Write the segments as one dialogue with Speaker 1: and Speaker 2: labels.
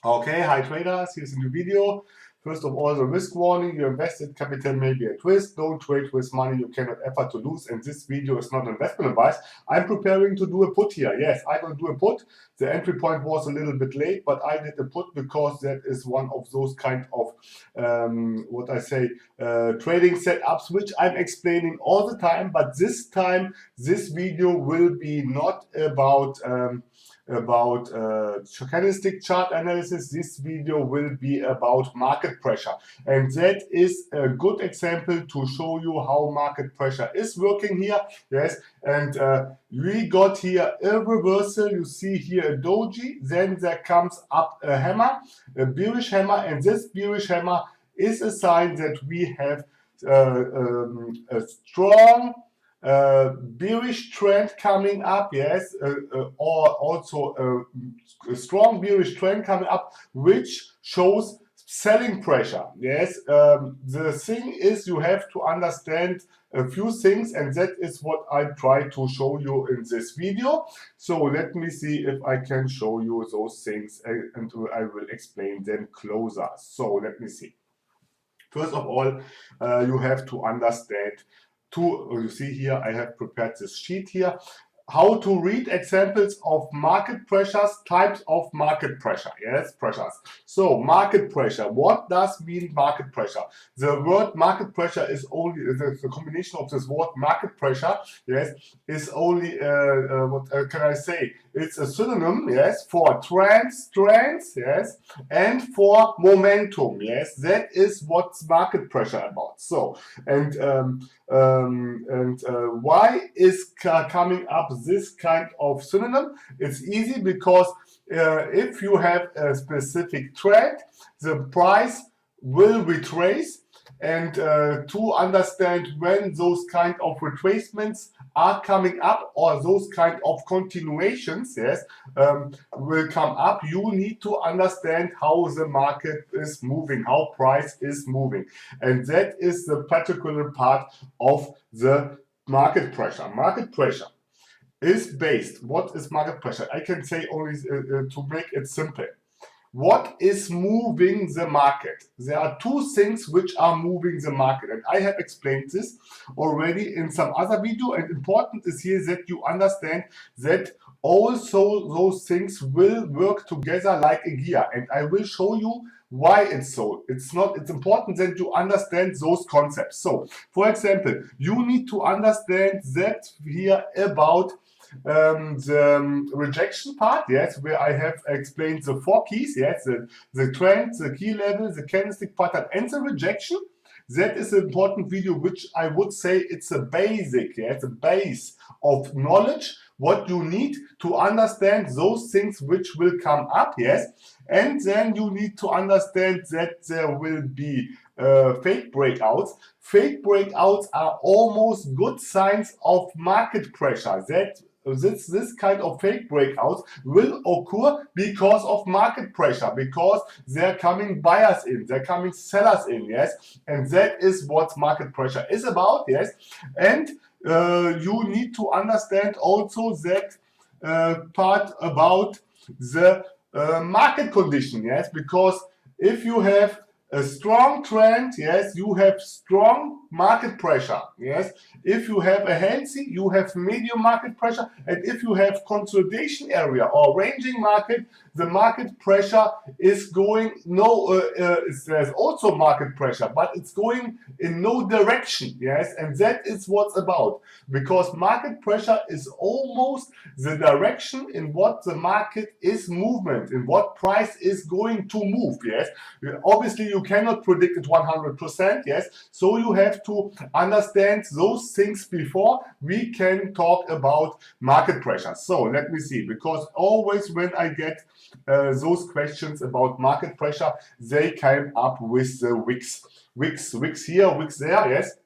Speaker 1: Okay, hi traders, here's a new video. First of all, the risk warning: your invested capital may be at risk. Don't trade with money you cannot afford to lose. And this video is not investment advice. I'm preparing to do a put here. Yes, I will do a put. The entry point was a little bit late, but I did a put because that is one of those kind of trading setups which I'm explaining all the time. But this time, this video will be not about Candlestick chart analysis. This video will be about market pressure, and that is a good example to show you how market pressure is working here. Yes, and we got here a reversal. You see here a doji, then there comes up a hammer, a bearish hammer, and this bearish hammer is a sign that we have a strong bearish trend coming up, yes, or also a strong bearish trend coming up, which shows selling pressure. Yes, the thing is you have to understand a few things, and that is what I try to show you in this video. So let me see if I can show you those things, and I will explain them closer. So let me see. First of all, you have to understand you see here, I have prepared this sheet here, how to read examples of market pressures, types of market pressure. Yes, pressures. So market pressure. What does mean market pressure? The word market pressure is only the combination of this word market pressure. Yes, is only what can I say? It's a synonym. Yes, for trends. Yes, and for momentum. Yes, that is what's market pressure about. So and why is coming up this kind of synonym? It's easy because if you have a specific trend, the price will retrace, and to understand when those kind of retracements are coming up or those kind of continuations, yes, will come up, you need to understand how the market is moving, how price is moving, and that is the particular part of the market pressure. Market pressure is based. What is market pressure? I can say only to make it simple. What is moving the market? There are two things which are moving the market, and I have explained this already in some other video, and important is here that you understand that also those things will work together like a gear, and I will show you why it's so. It's important that you understand those concepts. So, for example, you need to understand that here about the rejection part, yes, where I have explained the four keys, yes, the trend, the key level, the candlestick pattern, and the rejection. That is an important video, which I would say it's a basic, yes, a base of knowledge, what you need to understand those things which will come up, yes, and then you need to understand that there will be fake breakouts. Fake breakouts are almost good signs of market pressure. That this kind of fake breakouts will occur because of market pressure, because they're coming buyers in, they're coming sellers in, yes, and that is what market pressure is about, yes, and you need to understand also that part about the market condition, yes, because if you have a strong trend, yes, you have strong market pressure, yes. If you have a healthy, you have medium market pressure, and if you have consolidation area or ranging market, the market pressure is going there's also market pressure, but it's going in no direction, yes, and that is what's about, because market pressure is almost the direction in what the market is movement, in what price is going to move, yes. Obviously, you cannot predict it 100%, yes, so you have to understand those things before we can talk about market pressure. So let me see, because always when I get those questions about market pressure, they came up with the wicks here, wicks there, yes.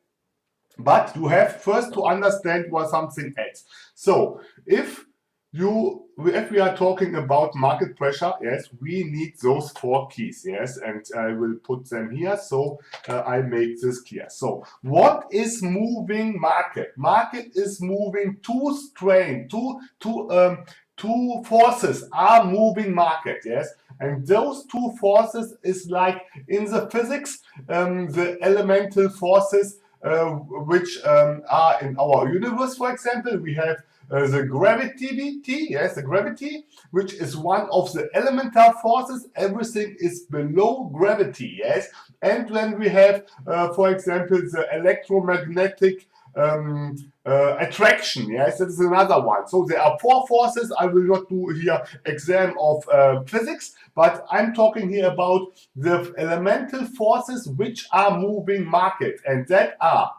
Speaker 1: But you have first to understand what something else. So if we are talking about market pressure, yes, we need those four keys, yes, and I will put them here so I make this clear. So what is moving market? Market is moving two forces are moving market, yes. And those two forces is like in the physics, the elemental forces which are in our universe. For example, we have the gravity, yes, the gravity, which is one of the elemental forces. Everything is below gravity, yes. And when we have, for example, the electromagnetic attraction, yes, that is another one. So there are four forces. I will not do here exam of physics, but I'm talking here about the elemental forces which are moving market, and that are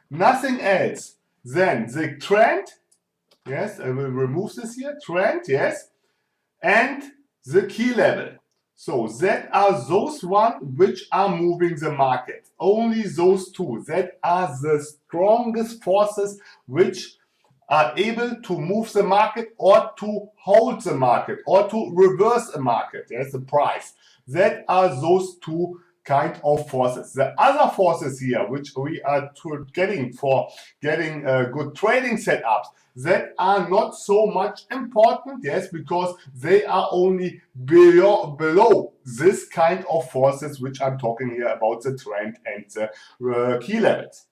Speaker 1: nothing else than the trend. Yes, I will remove this here. Trend, yes, and the key level. So that are those one which are moving the market. Only those two. That are the strongest forces which are able to move the market or to hold the market or to reverse a market. Yes, the price. That are those two kind of forces. The other forces here, which we are getting for getting good trading setups, that are not so much important, yes, because they are only below this kind of forces which I'm talking here about, the trend and the key levels.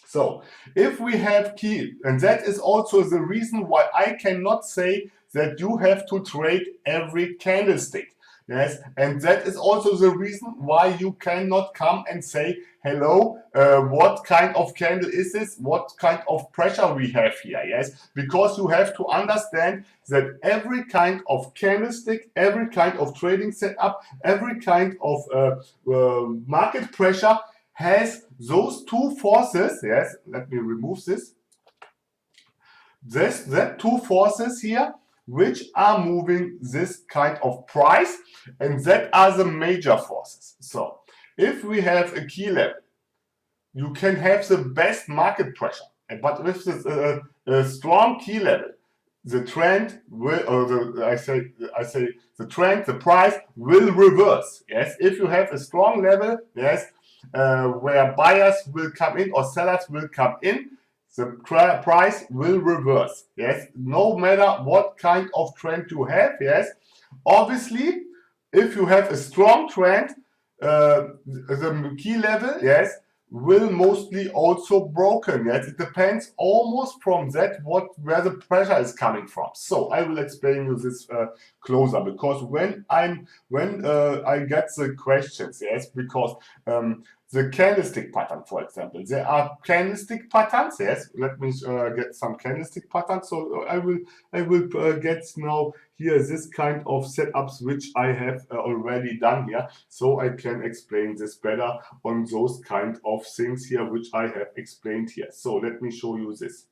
Speaker 1: So if we have key, and that is also the reason why I cannot say that you have to trade every candlestick. Yes, and that is also the reason why you cannot come and say, hello, what kind of candle is this? What kind of pressure we have here? Yes, because you have to understand that every kind of candlestick, every kind of trading setup, every kind of market pressure has those two forces. Yes, let me remove this. That two forces here which are moving this kind of price, and that are the major forces. So if we have a key level, you can have the best market pressure, but with this a strong key level, the trend will, or I say the trend, the price will reverse. Yes, if you have a strong level, yes, where buyers will come in or sellers will come in, the price will reverse. Yes, no matter what kind of trend you have. Yes, obviously, if you have a strong trend, the key level, yes, will mostly also broken. Yes, it depends almost from that where the pressure is coming from. So I will explain you this closer, because when I get the questions, yes, because the candlestick pattern, for example, there are candlestick patterns. Yes, let me get some candlestick patterns. So I will get now here this kind of setups which I have already done here, so I can explain this better on those kind of things here which I have explained here. So let me show you this.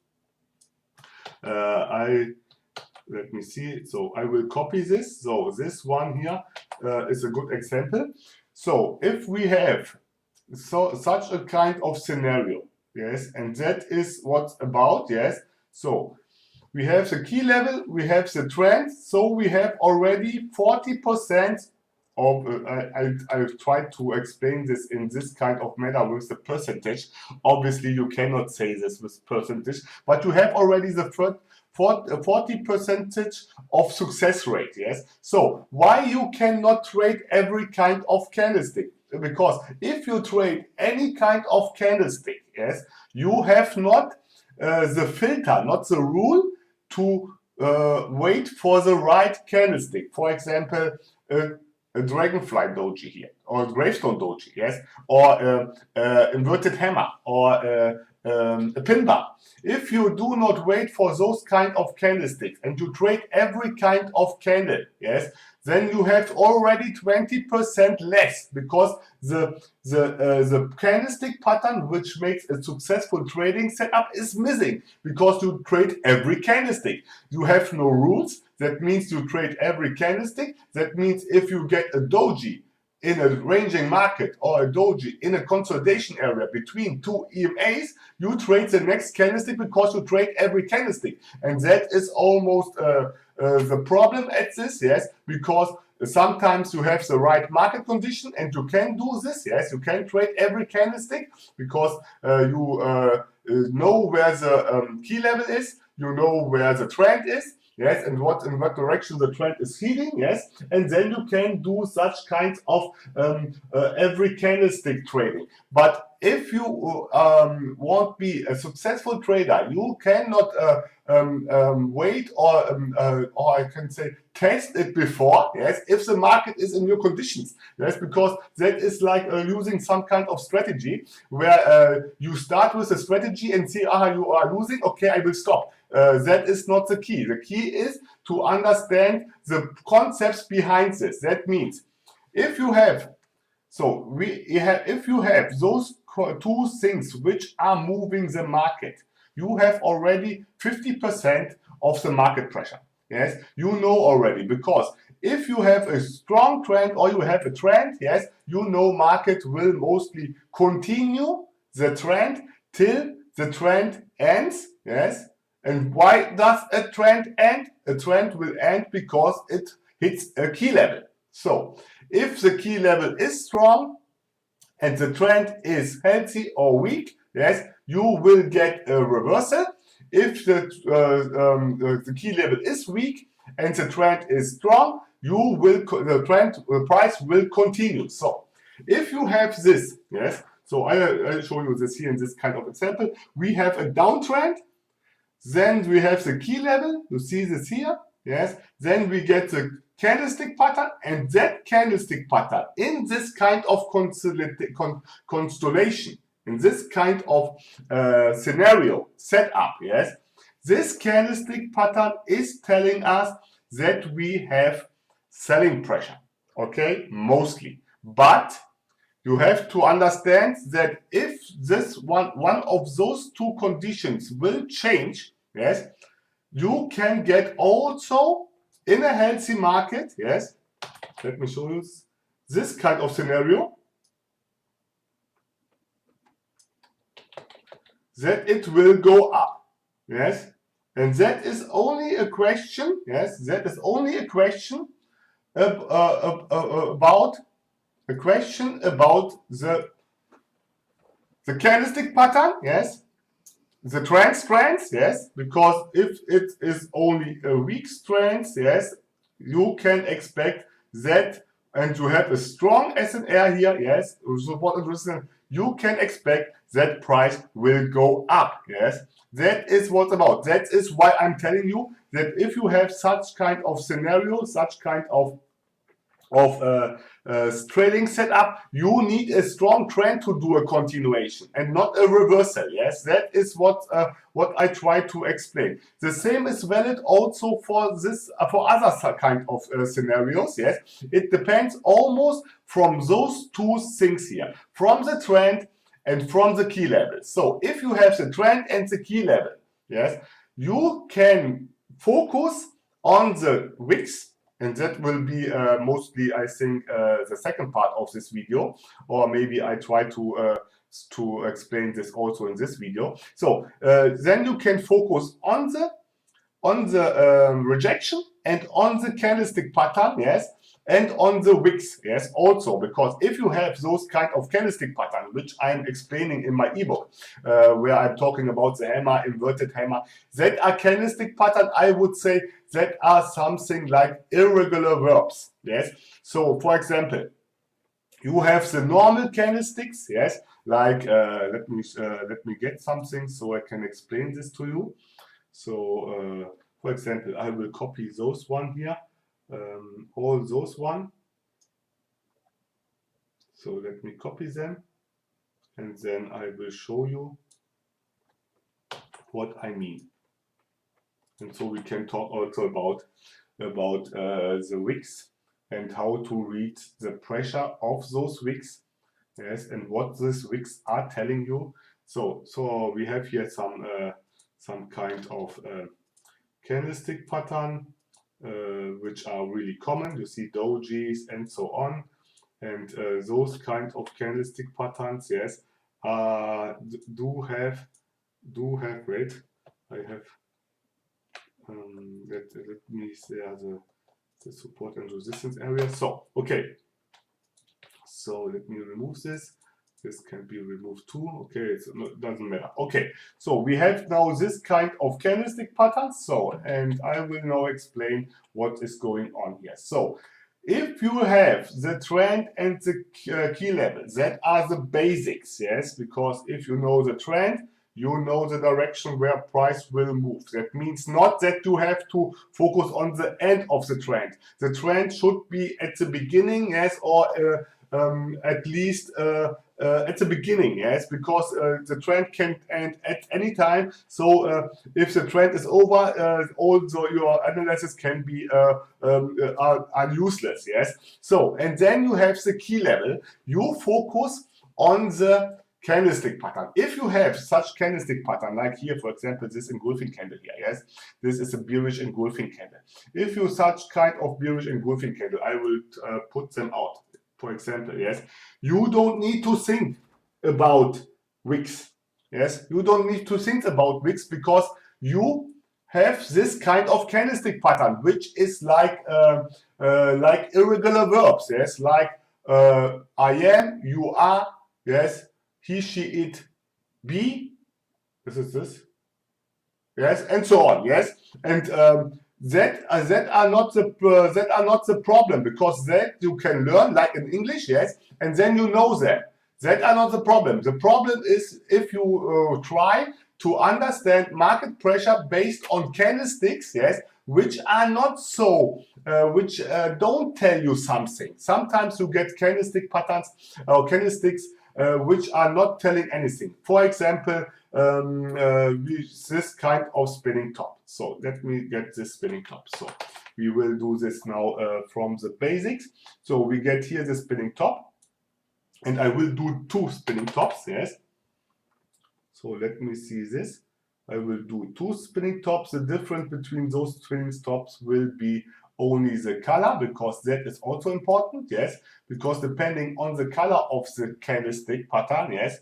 Speaker 1: Let me see. So I will copy this. So this one here is a good example. So if we have such a kind of scenario, yes, and that is what's about, yes. So we have the key level, we have the trend, so we have already 40% of, I've tried to explain this in this kind of manner with the percentage. Obviously, you cannot say this with percentage, but you have already the 40% of success rate, yes. So why you cannot trade every kind of candlestick? Because if you trade any kind of candlestick, yes, you have not the filter, not the rule to wait for the right candlestick. For example, a dragonfly doji here, or a gravestone doji, yes, or inverted hammer, or a pin bar. If you do not wait for those kind of candlesticks and you trade every kind of candle, yes, then you have already 20% less, because the candlestick pattern which makes a successful trading setup is missing, because you trade every candlestick. You have no rules. That means you trade every candlestick. That means if you get a doji in a ranging market or a doji in a consolidation area between two EMAs, you trade the next candlestick because you trade every candlestick. And that is almost the problem at this, yes, because sometimes you have the right market condition and you can do this, yes, you can trade every candlestick because you know where the key level is, you know where the trend is, yes, and in what direction the trend is heading, yes, and then you can do such kinds of every candlestick trading. But if you want to be a successful trader, you cannot wait or I can say test it before, yes, if the market is in your conditions, yes, because that is like using some kind of strategy where you start with a strategy and see, you are losing, okay, I will stop. That is not the key. The key is to understand the concepts behind this. That means if you have if you have those two things which are moving the market, you have already 50% of the market pressure. Yes, you know already, because if you have a strong trend or you have a trend, yes, you know market will mostly continue the trend till the trend ends. Yes, and why does a trend end? A trend will end because it hits a key level. So if the key level is strong and the trend is healthy or weak, yes, you will get a reversal. If the key level is weak and the trend is strong, the price will continue. So if you have this, yes, so I'll show you this here in this kind of example. We have a downtrend, then we have the key level, you see this here, yes, then we get the candlestick pattern, and that candlestick pattern in this kind of constellation, in this kind of scenario setup, yes, this candlestick pattern is telling us that we have selling pressure, okay, mostly. But you have to understand that if this one of those two conditions will change, yes, you can get also in a healthy market, yes, let me show you this kind of scenario, that it will go up, yes, and that is only a question, yes, that is only a question about the candlestick pattern, yes, the trends, yes, because if it is only a weak trend, yes, you can expect that, and you have a strong SNR here, yes, support and resistance, you can expect that price will go up, yes. That is what's about. That is why I'm telling you that if you have such kind of scenario, such kind of trading setup, you need a strong trend to do a continuation and not a reversal. Yes, that is what I try to explain. The same is valid also for this for other kind of scenarios. Yes, it depends almost from those two things here, from the trend and from the key level. So if you have the trend and the key level, yes, you can focus on the wicks. And that will be mostly, I think, the second part of this video, or maybe I try to explain this also in this video. So then you can focus on the rejection and on the candlestick pattern, yes, and on the wicks, yes, also, because if you have those kind of candlestick pattern, which I'm explaining in my ebook, where I'm talking about the hammer, inverted hammer, that are candlestick pattern, I would say that are something like irregular verbs, yes. So for example, you have the normal candlesticks, yes, like let me get something so I can explain this to you. So for example, I will copy those one here, all those one. So let me copy them, and then I will show you what I mean. And so we can talk also about the wicks and how to read the pressure of those wicks, yes, and what these wicks are telling you. So we have here some kind of candlestick pattern, which are really common. You see dojis and so on, and those kind of candlestick patterns, yes, do have wait, I have let me say the support and resistance area. So okay, so let me remove this. This can be removed too. Okay, it doesn't matter. Okay, so we have now this kind of candlestick pattern. So, and I will now explain what is going on here. So, if you have the trend and the key level, that are the basics, yes, because if you know the trend, you know the direction where price will move. That means not that you have to focus on the end of the trend. The trend should be at the beginning, yes, or at least at the beginning, yes, because the trend can end at any time. So if the trend is over, also your analysis can be are useless, yes. So, and then you have the key level. You focus on the candlestick pattern. If you have such candlestick pattern, like here, for example, this engulfing candle here, yes, this is a bearish engulfing candle. If you such kind of bearish engulfing candle, I will put them out. For example, yes, you don't need to think about wicks. Yes, you don't need to think about wicks because you have this kind of candlestick pattern, which is like irregular verbs. Yes, like I am, you are. Yes, he, she, it, be. This is this. Yes, and so on. Yes, and that are not the problem, because that you can learn like in English, yes, and then you know them. That are not the problem. The problem is if you try to understand market pressure based on candlesticks, yes, which are not so, which don't tell you something. Sometimes you get candlestick patterns or candlesticks which are not telling anything. For example, this kind of spinning top. So let me get this spinning top. So we will do this now from the basics. So we get here the spinning top, and I will do two spinning tops, yes. So let me see this. I will do two spinning tops. The difference between those spinning tops will be only the color, because that is also important, yes, because depending on the color of the candlestick pattern, yes,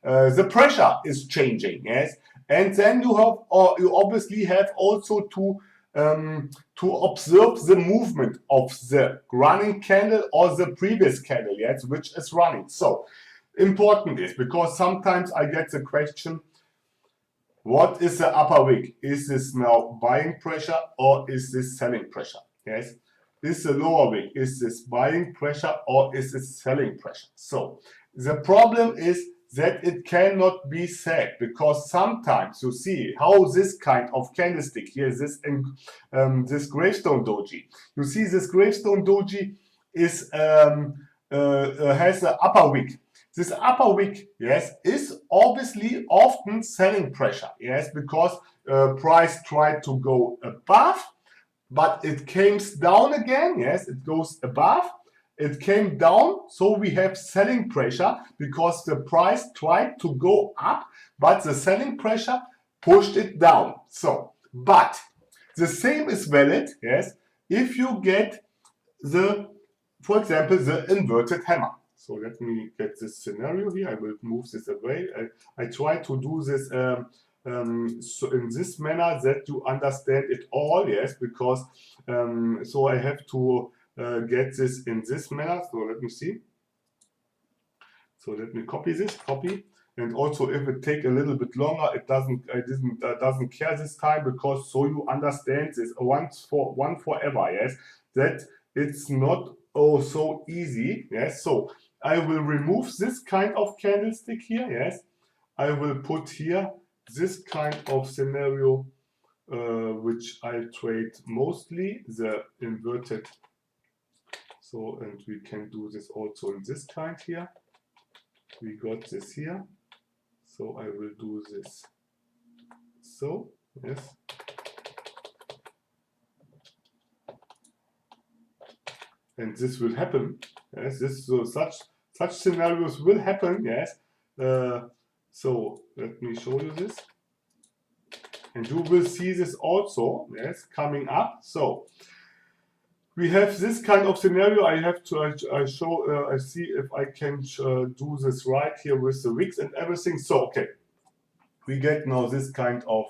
Speaker 1: the pressure is changing, yes, and then you have, or you obviously have also to observe the movement of the running candle or the previous candle, yes, which is running. So important is, because sometimes I get the question, what is the upper wick? Is this now buying pressure or is this selling pressure? Yes. Is the lower wick? Is this buying pressure or is this selling pressure? So the problem is that it cannot be said, because sometimes you see how this kind of candlestick here, this gravestone doji. You see this gravestone doji is has an upper wick. This upper wick, yes, is obviously often selling pressure, yes, because price tried to go above, but it came down again, yes, it goes above, it came down, so we have selling pressure because the price tried to go up, but the selling pressure pushed it down. So, but the same is valid, yes, if you get the, for example, the inverted hammer. So let me get this scenario here. I will move this away. I try to do this so in this manner that you understand it all, yes, because so I have to get this in this manner. So let me see. So let me copy this, and also if it take a little bit longer, it doesn't care this time, because so you understand this once for forever, yes, that it's not so easy, yes. So I will remove this kind of candlestick here, yes. I will put here this kind of scenario, which I trade mostly, the inverted. So, and we can do this also in this kind here. We got this here. So I will do this. So, yes. And this will happen. Yes, this, so such scenarios will happen, yes. So let me show you this. And you will see this also, yes, coming up. So we have this kind of scenario. I have to I see if I can do this right here with the wicks and everything. So okay, we get now this kind of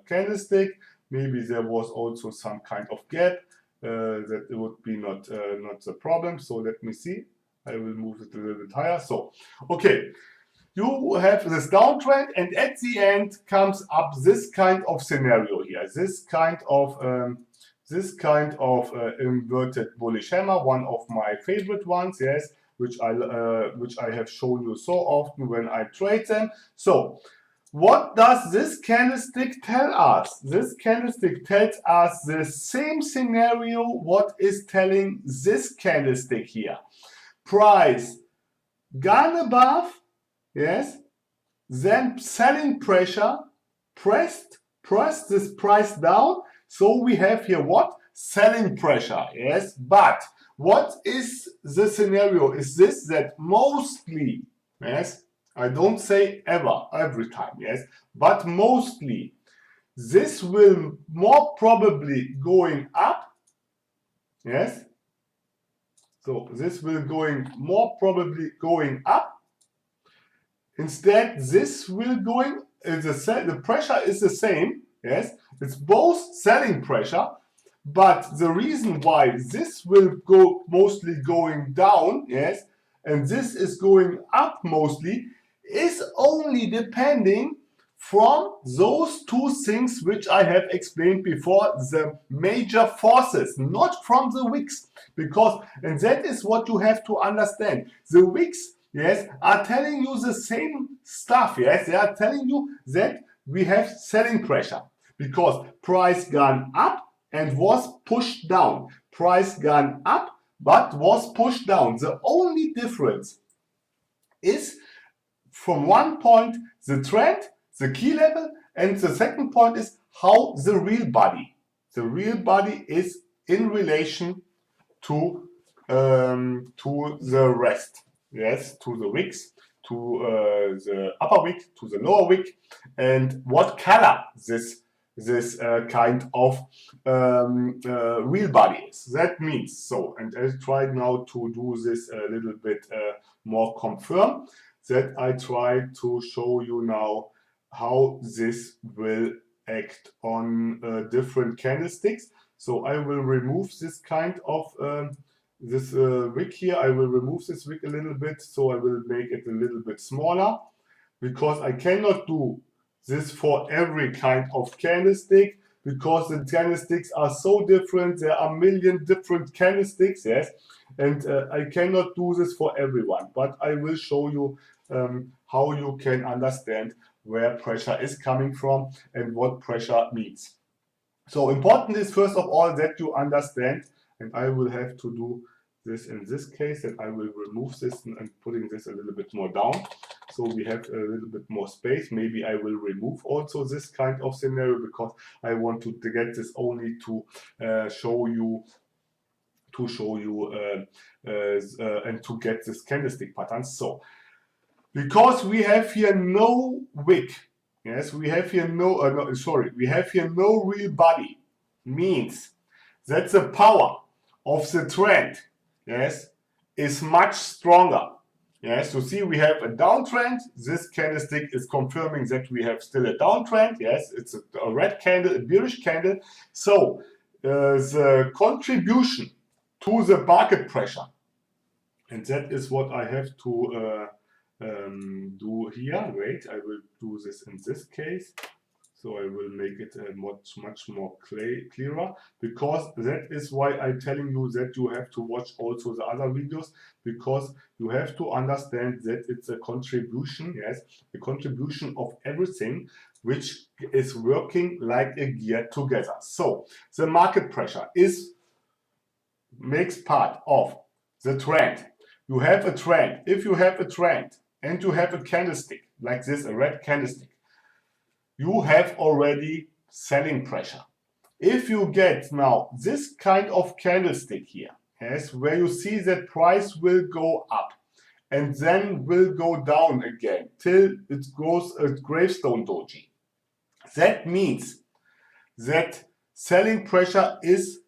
Speaker 1: candlestick. Maybe there was also some kind of gap that it would be not the problem. So let me see. I will move it a little bit higher. So, okay, you have this downtrend, and at the end comes up this kind of scenario here. This kind of inverted bullish hammer, one of my favorite ones, yes, which I have shown you so often when I trade them. So, what does this candlestick tell us? This candlestick tells us the same scenario what is telling this candlestick here. Price gone above, yes, then selling pressure, press this price down. So we have here what? Selling pressure, yes. But what is the scenario? Is this that mostly, yes, I don't say ever, every time, yes, but mostly this will more probably going up, yes. So this will more probably going up. Instead, this will going, the pressure is the same, yes, it's both selling pressure, but the reason why this will go mostly going down, yes, and this is going up mostly, is only depending from those two things which I have explained before, the major forces, not from the wicks, because, and that is what you have to understand, the wicks, yes, are telling you the same stuff, yes, they are telling you that we have selling pressure, because price gone up and was pushed down, price gone up but was pushed down. The only difference is from one point the trend, the key level, and the second point is how the real body is in relation to the rest, yes, to the wicks, to the upper wick, to the lower wick, and what color this kind of real body is. That means, so, and I tried now to do this a little bit more confirm, that I try to show you now how this will act on different candlesticks. So I will remove this kind of this wick here. I will remove this wick a little bit, so I will make it a little bit smaller, because I cannot do this for every kind of candlestick, because the candlesticks are so different. There are a million different candlesticks, yes, and I cannot do this for everyone, but I will show you how you can understand where pressure is coming from and what pressure means. So important is first of all that you understand, and I will have to do this in this case, that I will remove this and putting this a little bit more down, so we have a little bit more space. Maybe I will remove also this kind of scenario, because I want to get this only to show you and to get this candlestick pattern. So because we have here no wick, yes, we have here we have here no real body, means that the power of the trend, yes, is much stronger. Yes, so see, we have a downtrend. This candlestick is confirming that we have still a downtrend. Yes, it's a red candle, a bearish candle. So the contribution to the market pressure, and that is what I have to do here. Wait, I will do this in this case. So I will make it much more clearer, because that is why I'm telling you that you have to watch also the other videos, because you have to understand that it's a contribution, yes, a contribution of everything which is working like a gear together. So the market pressure makes part of the trend. You have a trend. If you have a trend and you have a candlestick like this, a red candlestick, you have already selling pressure. If you get now this kind of candlestick here, yes, where you see that price will go up and then will go down again till it goes a gravestone doji, that means that selling pressure is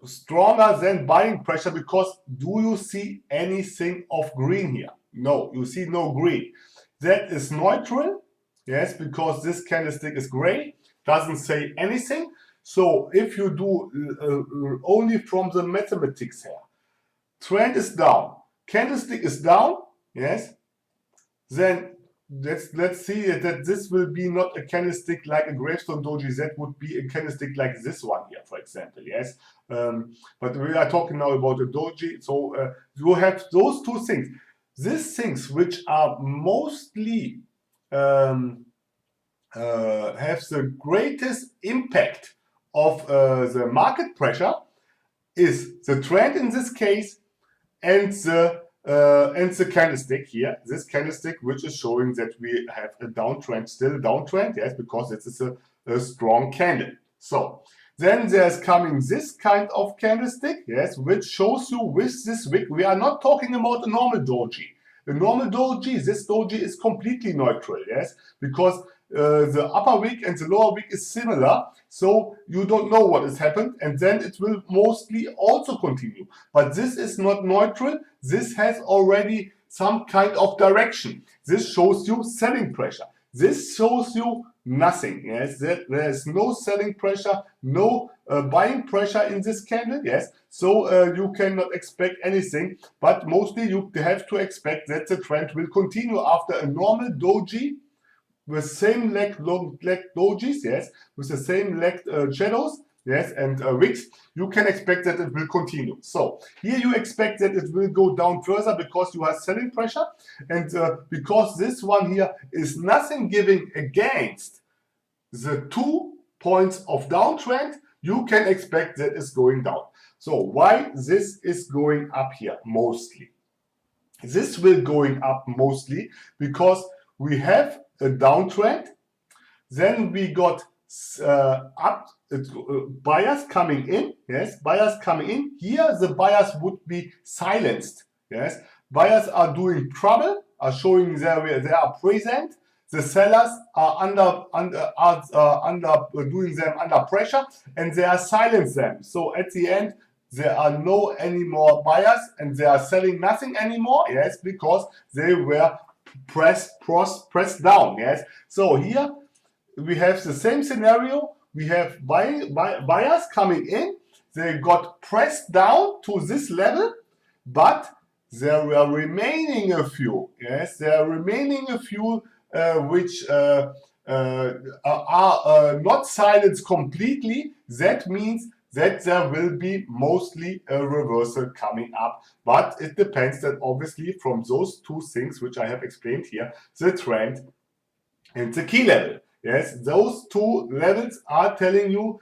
Speaker 1: stronger than buying pressure, because do you see anything of green here? No, you see no green. That is neutral. Yes, because this candlestick is gray, doesn't say anything. So if you do only from the mathematics here, trend is down, candlestick is down, yes, then let's see that this will be not a candlestick like a gravestone doji. That would be a candlestick like this one here, for example, yes. But we are talking now about a doji. So you have those two things. These things which are mostly have the greatest impact of the market pressure is the trend in this case and the candlestick here, this candlestick which is showing that we have a downtrend, still a downtrend, yes, because it is a strong candle. So then there's coming this kind of candlestick, yes, which shows you with this wick. We are not talking about a normal doji. A normal doji, this doji is completely neutral, yes, because the upper wick and the lower wick is similar, so you don't know what has happened, and then it will mostly also continue. But this is not neutral. This has already some kind of direction. This shows you selling pressure. This shows you nothing. Yes, there is no selling pressure, no buying pressure in this candle. Yes, so you cannot expect anything. But mostly you have to expect that the trend will continue after a normal doji with same leg dojis. Yes, with the same leg shadows. Yes, and wicks, you can expect that it will continue. So here you expect that it will go down further because you have selling pressure, and because this one here is nothing giving against the 2 points of downtrend, you can expect that it's going down. So why this is going up here mostly? This will going up mostly because we have a downtrend, then we got buyers coming in, yes, buyers coming in. Here the buyers would be silenced, yes. Buyers are doing trouble, are showing they are present. The sellers are doing them under pressure, and they are silence them. So at the end, there are no any more buyers, and they are selling nothing anymore, yes, because they were pressed down, yes. So here we have the same scenario. We have buyers coming in. They got pressed down to this level, but there were remaining a few. Yes, there are remaining a few which are not silenced completely. That means that there will be mostly a reversal coming up. But it depends that obviously from those two things which I have explained here, the trend and the key level. Yes, those two levels are telling you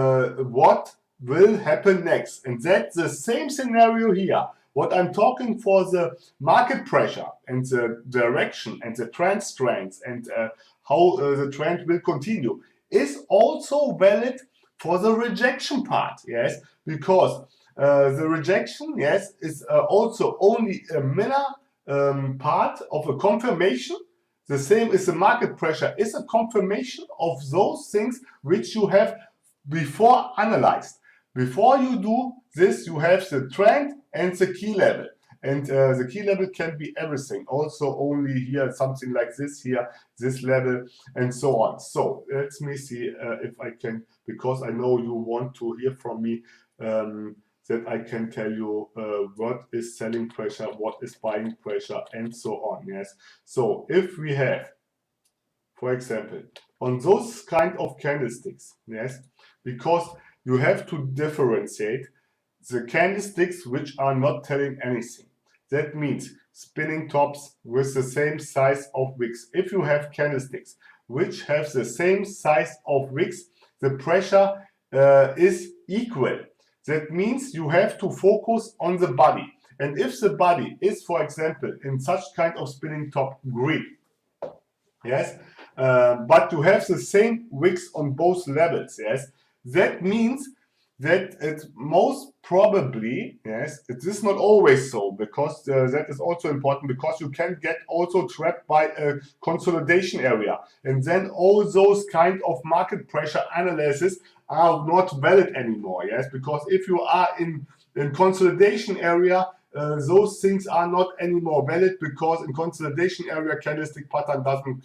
Speaker 1: what will happen next. And that's the same scenario here. What I'm talking for the market pressure and the direction and the trend strength and how the trend will continue is also valid for the rejection part. Yes, because the rejection, yes, is also only a minor part of a confirmation. The same as the market pressure is a confirmation of those things which you have before analyzed. Before you do this, you have the trend and the key level. And the key level can be everything. Also only here, something like this here, this level, and so on. So let me see if I can, because I know you want to hear from me, that I can tell you what is selling pressure, what is buying pressure, and so on. Yes. So if we have, for example, on those kind of candlesticks, yes, because you have to differentiate the candlesticks which are not telling anything. That means spinning tops with the same size of wicks. If you have candlesticks which have the same size of wicks, the pressure is equal. That means you have to focus on the body. And if the body is, for example, in such kind of spinning top green, yes, but you have the same wicks on both levels, yes, that means that it most probably, yes, it is not always so, because that is also important, because you can get also trapped by a consolidation area, and then all those kind of market pressure analysis are not valid anymore, yes, because if you are in consolidation area, those things are not anymore valid, because in consolidation area candlestick pattern doesn't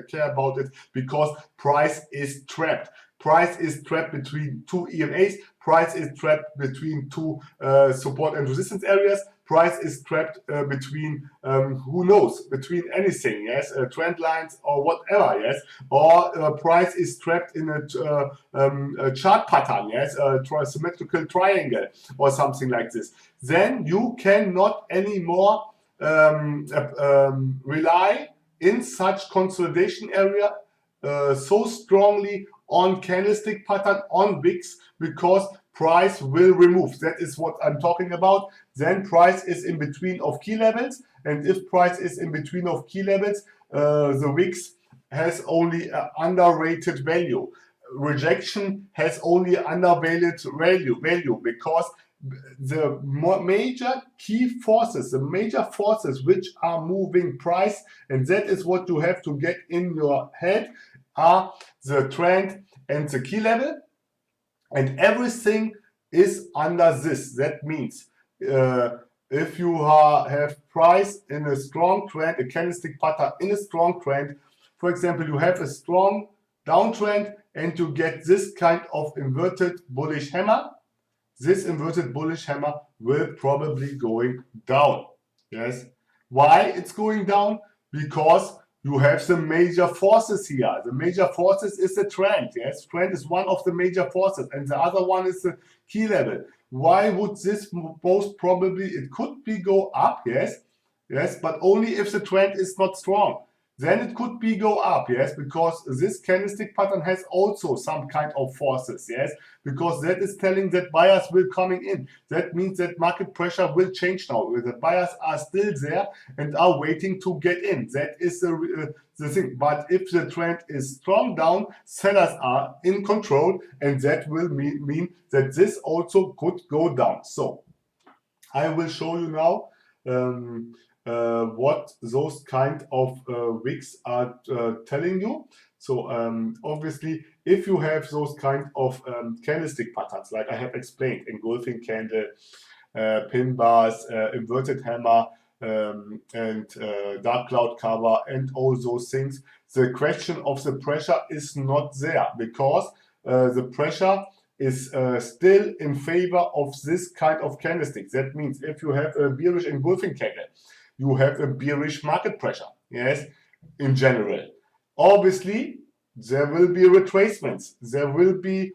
Speaker 1: care about it, because price is trapped. price is trapped between two EMAs, price is trapped between two support and resistance areas, price is trapped between who knows, between anything, yes, trend lines or whatever, yes, or price is trapped in a chart pattern, yes, a symmetrical triangle or something like this. Then you cannot anymore rely in such consolidation area so strongly on candlestick pattern, on wicks, because price will remove. That is what I'm talking about. Then price is in between of key levels, and if price is in between of key levels, the wicks has only an underrated value. Rejection has only undervalued value because the major key forces, the major forces which are moving price, and that is what you have to get in your head, are the trend and the key level, and everything is under this. That means if you have price in a strong trend, a candlestick pattern in a strong trend, for example, you have a strong downtrend and you get this kind of inverted bullish hammer, this inverted bullish hammer will probably going down. Yes. Why it's going down? Because you have the major forces here. The major forces is the trend. Yes, trend is one of the major forces, and the other one is the key level. Why would this most probably, it could be go up, yes, yes, but only if the trend is not strong. Then it could be go up, yes, because this candlestick pattern has also some kind of forces, yes, because that is telling that buyers will coming in. That means that market pressure will change now. The buyers are still there and are waiting to get in. That is the thing. But if the trend is strong down, sellers are in control, and that will mean that this also could go down. So I will show you now what those kind of wicks are telling you. So obviously, if you have those kind of candlestick patterns, like I have explained, engulfing candle, pin bars, inverted hammer, and dark cloud cover, and all those things, the question of the pressure is not there, because the pressure is still in favor of this kind of candlestick. That means if you have a bearish engulfing candle, you have a bearish market pressure, yes, in general. Obviously, there will be retracements, there will be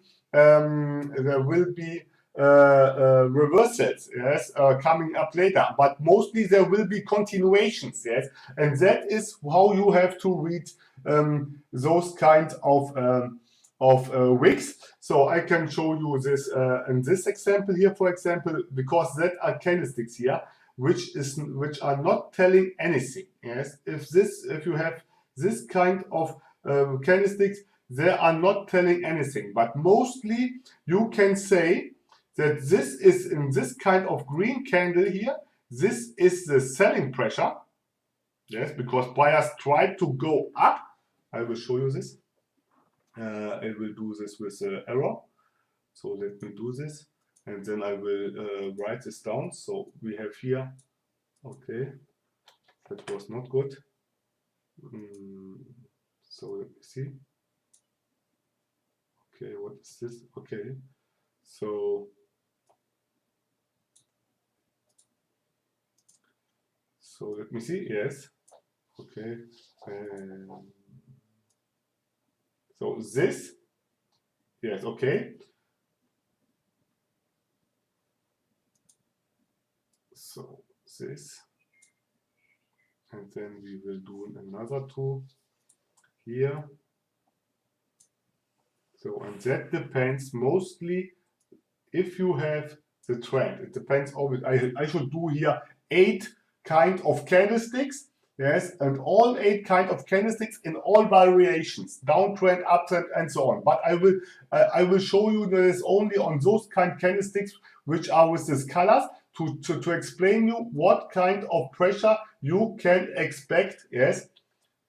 Speaker 1: reversals, yes, coming up later, but mostly there will be continuations, yes, and that is how you have to read those kind of wicks. So I can show you this in this example here, for example, because that are candlesticks here which are not telling anything. Yes, if you have this kind of candlesticks, they are not telling anything. But mostly you can say that this is in this kind of green candle here. This is the selling pressure. Yes, because buyers try to go up. I will show you this. I will do this with the arrow. So let me do this, and then I will write this down. So we have here, okay, that was not good. So let me see. Okay, what is this? Okay, so let me see. Yes, okay. So this, yes, okay. So this, and then we will do another two here. So, and that depends mostly if you have the trend. It depends on, I should do here 8 kind of candlesticks. Yes, and all 8 kind of candlesticks in all variations, downtrend, uptrend, and so on. But I will show you this only on those kind of candlesticks which are with these colors to explain you what kind of pressure you can expect, yes,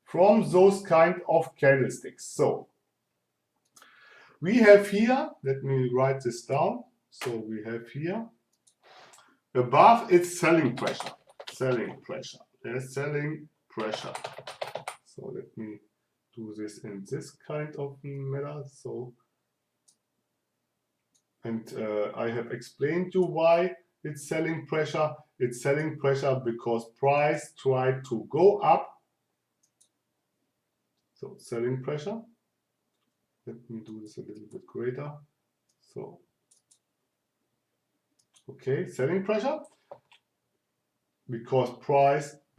Speaker 1: from those kind of candlesticks. So we have here, let me write this down. So we have here above it's selling pressure, yes, selling pressure. So let me do this in this kind of manner. So and I have explained to you why it's selling pressure. It's selling pressure because price tried to go up. So selling pressure. Let me do this a little bit greater. So, okay, selling pressure because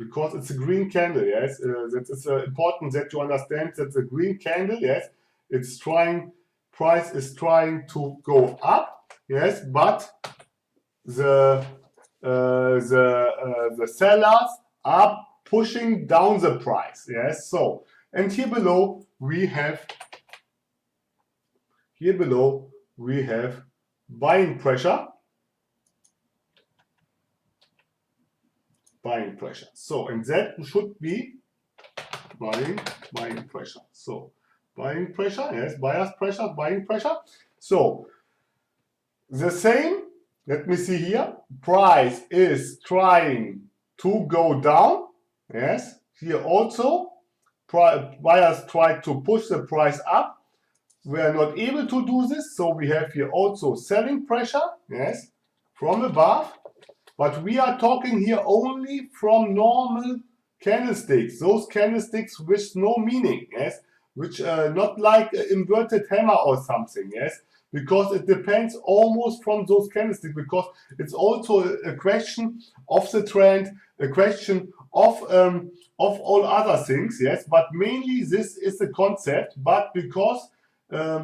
Speaker 1: because it's a green candle, yes. That is important that you understand that the green candle, yes, it's trying, price is trying to go up, yes, but the sellers are pushing down the price, yes. So, and here below we have buying pressure. Buying pressure. So, and that should be buying pressure. So, buying pressure, yes, buyer's pressure, buying pressure. So, the same, let me see here, price is trying to go down, yes, here also, buyers try to push the price up. We are not able to do this, so we have here also selling pressure, yes, from above. But we are talking here only from normal candlesticks, those candlesticks with no meaning, yes, which not like an inverted hammer or something, yes, because it depends almost from those candlesticks, because it's also a question of the trend, a question of all other things, yes, but mainly this is the concept, but because how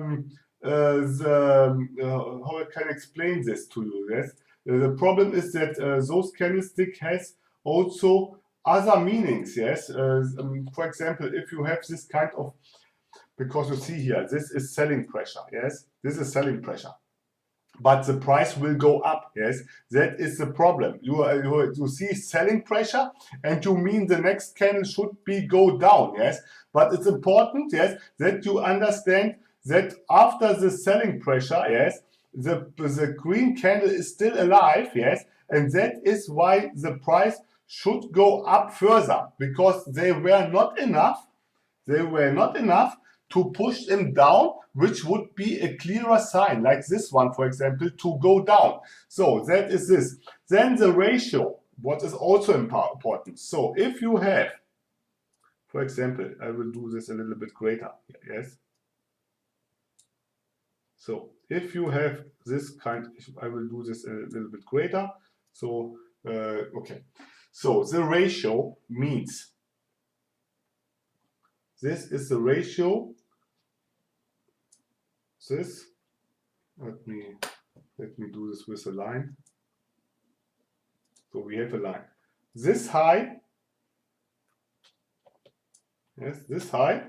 Speaker 1: I can explain this to you, yes. The problem is that those candlestick has also other meanings, yes. For example, if you have this kind of, because you see here, this is selling pressure, yes. This is selling pressure, but the price will go up, yes. That is the problem. You see selling pressure, and you mean the next candle should be go down, yes. But it's important, yes, that you understand that after the selling pressure, yes, the green candle is still alive, yes, and that is why the price should go up further, because they were not enough to push them down, which would be a clearer sign, like this one, for example, to go down. So that is this. Then the ratio, what is also important. So if you have, for example, I will do this a little bit greater, yes. So if you have this kind, I will do this a little bit greater. So, okay. So the ratio means, this is the ratio, this, let me do this with a line. So we have a line. This high, yes, this high,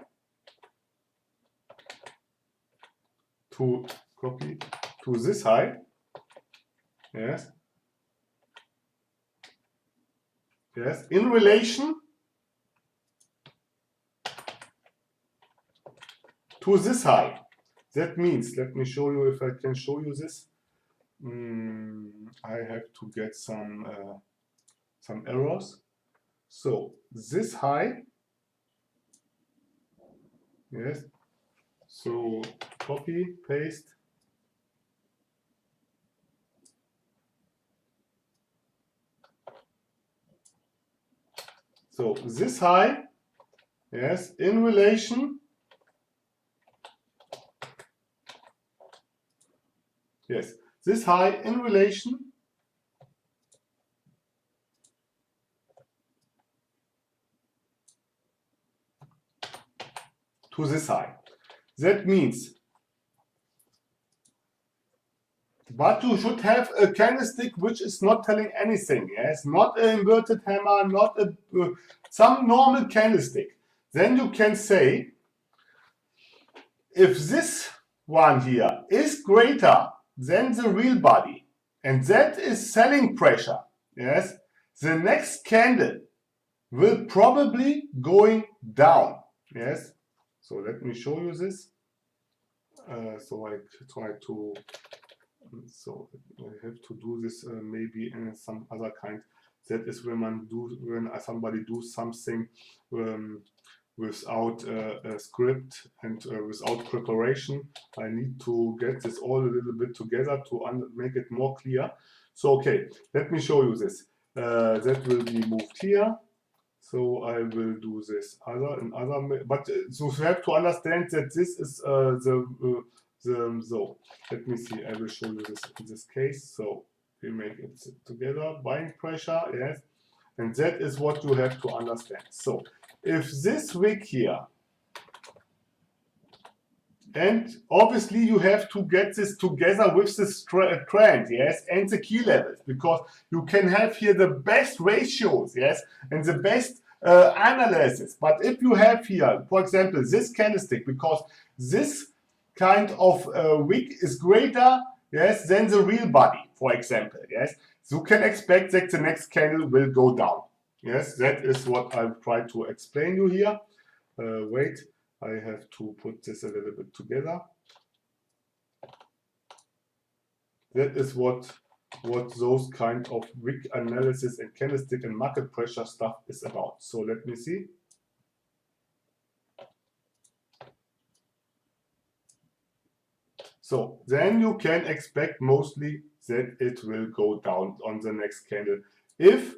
Speaker 1: to copy to this high, yes, yes, in relation to this high. That means, let me show you if I can show you this. I have to get some errors. So this high, yes, so copy, paste. So this high, yes, in relation, yes, this high in relation to this high. That means, but you should have a candlestick which is not telling anything, yes, not an inverted hammer, not a some normal candlestick. Then you can say, if this one here is greater than the real body, and that is selling pressure, yes, the next candle will probably going down, yes. So let me show you this. So I try to, so I have to do this maybe in some other kind. That is when somebody do something without a script and without preparation. I need to get this all a little bit together to make it more clear. So okay, let me show you this. That will be moved here. So I will do this but so you have to understand that this is so let me see, I will show you this in this case. So we make it together, buying pressure, yes, and that is what you have to understand. So if this wick here, and obviously you have to get this together with this trend, yes, and the key levels, because you can have here the best ratios, yes, and the best analysis. But if you have here, for example, this candlestick, because this kind of wick is greater, yes, than the real body, for example, yes, you can expect that the next candle will go down. Yes, that is what I've tried to explain you here. Wait. I have to put this a little bit together. That is what those kind of wick analysis and candlestick and market pressure stuff is about. So let me see. So then you can expect mostly that it will go down on the next candle. If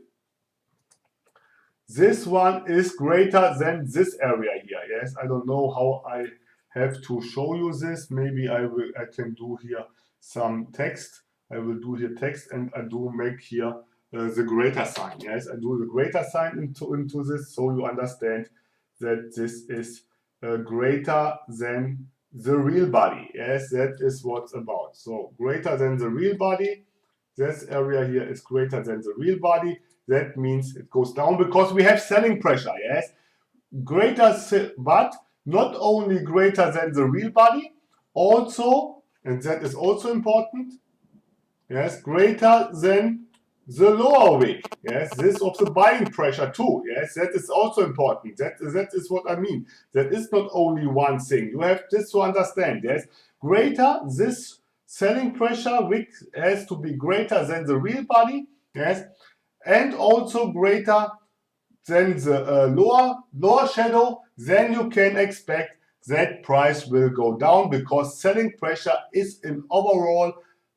Speaker 1: this one is greater than this area here, yes, I don't know how I have to show you this. Maybe I can do here some text. I will do here text, and I do make here the greater sign. Yes, I do the greater sign into this, so you understand that this is greater than the real body. Yes, that is what's about. So greater than the real body. This area here is greater than the real body. That means it goes down because we have selling pressure, yes? Greater, but not only greater than the real body, also, and that is also important, yes, greater than the lower wick, yes, this of the buying pressure too, yes, that is also important. That is what I mean. That is not only one thing. You have this to understand, yes? Greater, this selling pressure wick has to be greater than the real body, yes, and also greater than the lower shadow. Then you can expect that price will go down because selling pressure is in overall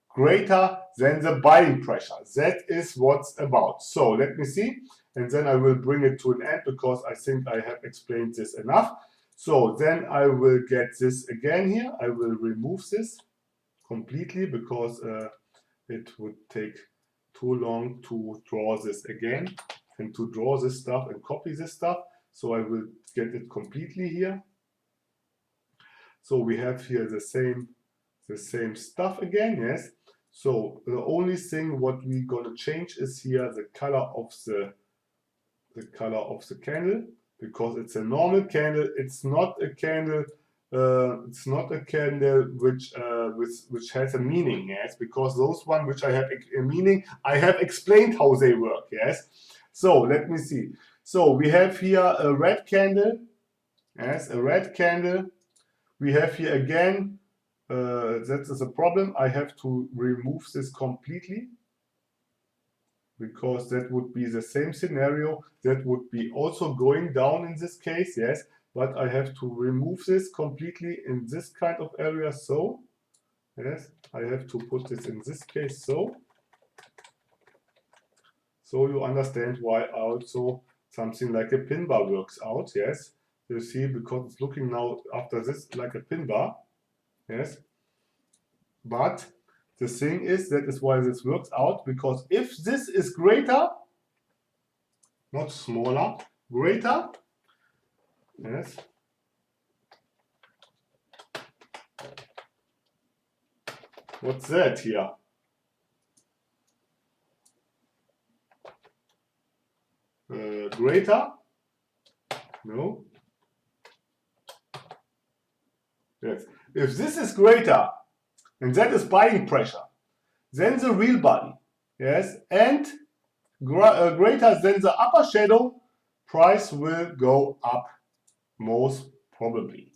Speaker 1: greater than the buying pressure. That is what's about. So let me see, and then I will bring it to an end because I think I have explained this enough. So then I will get this again here. I will remove this completely because it would take too long to draw this again and to draw this stuff and copy this stuff. So I will get it completely here. So we have here the same stuff again, yes. So the only thing what we're gonna change is here the color of the candle, because it's a normal candle. It's not a candle. It's not a candle which has a meaning, yes, because those one which I have a meaning, I have explained how they work, yes. So let me see. So we have here a red candle, yes, a red candle. We have here again, that is a problem. I have to remove this completely because that would be the same scenario. That would be also going down in this case, yes. But I have to remove this completely in this kind of area. So, yes, I have to put this in this case. So you understand why also something like a pin bar works out. Yes, you see, because it's looking now after this like a pin bar. Yes, but the thing is, that is why this works out, because if this is greater, not smaller, greater, yes, what's that here? Greater? No. Yes. If this is greater, and that is buying pressure, then the real body, yes, and greater than the upper shadow, price will go up most probably.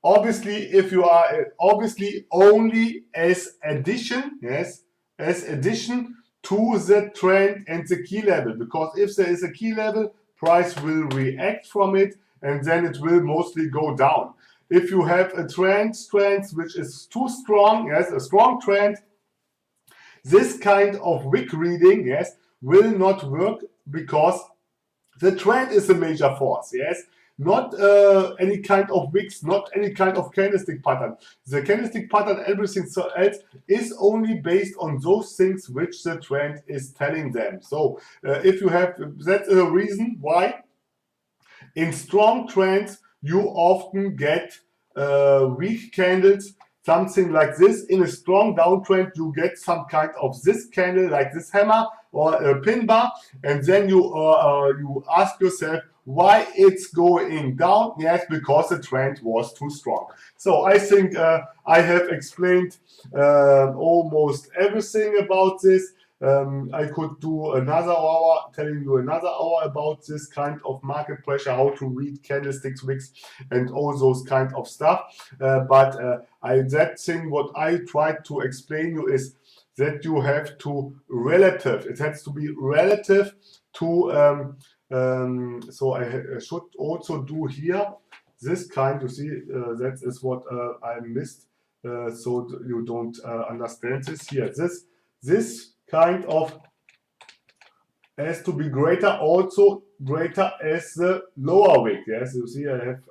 Speaker 1: Obviously, if you are obviously only as addition, yes, as addition to the trend and the key level, because if there is a key level, price will react from it, and then it will mostly go down. If you have a trend which is too strong, yes, a strong trend, this kind of wick reading, yes, will not work because the trend is a major force, yes, not any kind of wicks, not any kind of candlestick pattern. The candlestick pattern, everything else is only based on those things which the trend is telling them. So if you have, that's a reason why in strong trends you often get weak candles, something like this. In a strong downtrend you get some kind of this candle like this hammer or a pin bar, and then you ask yourself why it's going down. Yes, because the trend was too strong. So I think I have explained almost everything about this. I could do another hour telling you another hour about this kind of market pressure, how to read candlesticks, wicks, and all those kind of stuff. That thing what I tried to explain you is that you have to relative. It has to be relative to. So I should also do here this kind. You see, that is what I missed. So you don't understand this here. This kind of has to be greater, also greater as the lower wick. Yes, you see, I have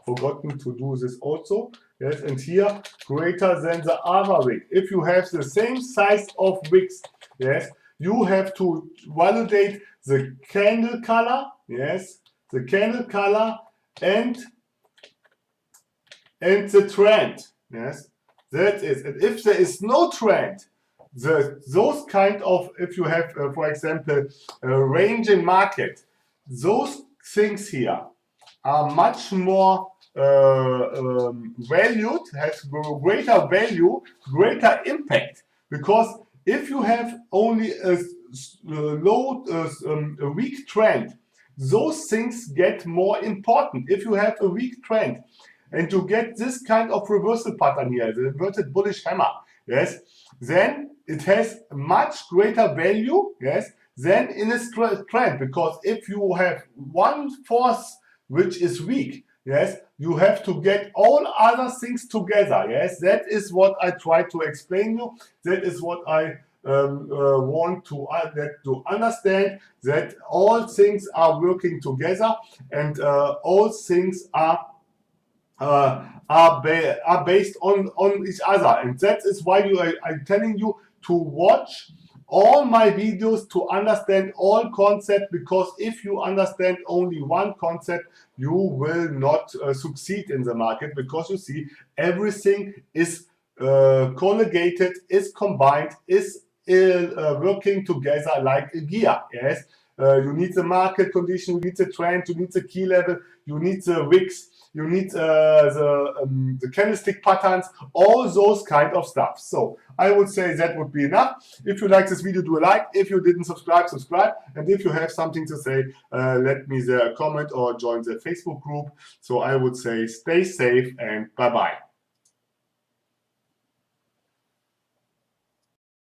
Speaker 1: forgotten to do this also. Yes, and here greater than the other wick. If you have the same size of wicks, yes, you have to validate the candle color. Yes, the candle color and the trend. Yes, that is. And if there is no trend, those kind of, if you have, for example, a range in market, those things here are much more valued, has greater value, greater impact. Because if you have only a weak trend, those things get more important. If you have a weak trend and you get this kind of reversal pattern here, the inverted bullish hammer, yes, then it has much greater value, yes, than in a trend. Because if you have one force which is weak, yes, you have to get all other things together. Yes, that is what I try to explain you. That is what I want to understand, that all things are working together and all things are based on each other, and that is why I'm telling you to watch all my videos to understand all concepts, because if you understand only one concept, you will not succeed in the market, because you see everything is colligated, is combined, is working together like a gear. Yes, you need the market condition, you need the trend, you need the key level, you need the wicks, you need the candlestick patterns, all those kind of stuff. So I would say that would be enough. If you like this video, do a like. If you didn't subscribe, subscribe. And if you have something to say, let me there a comment or join the Facebook group. So I would say stay safe and bye-bye.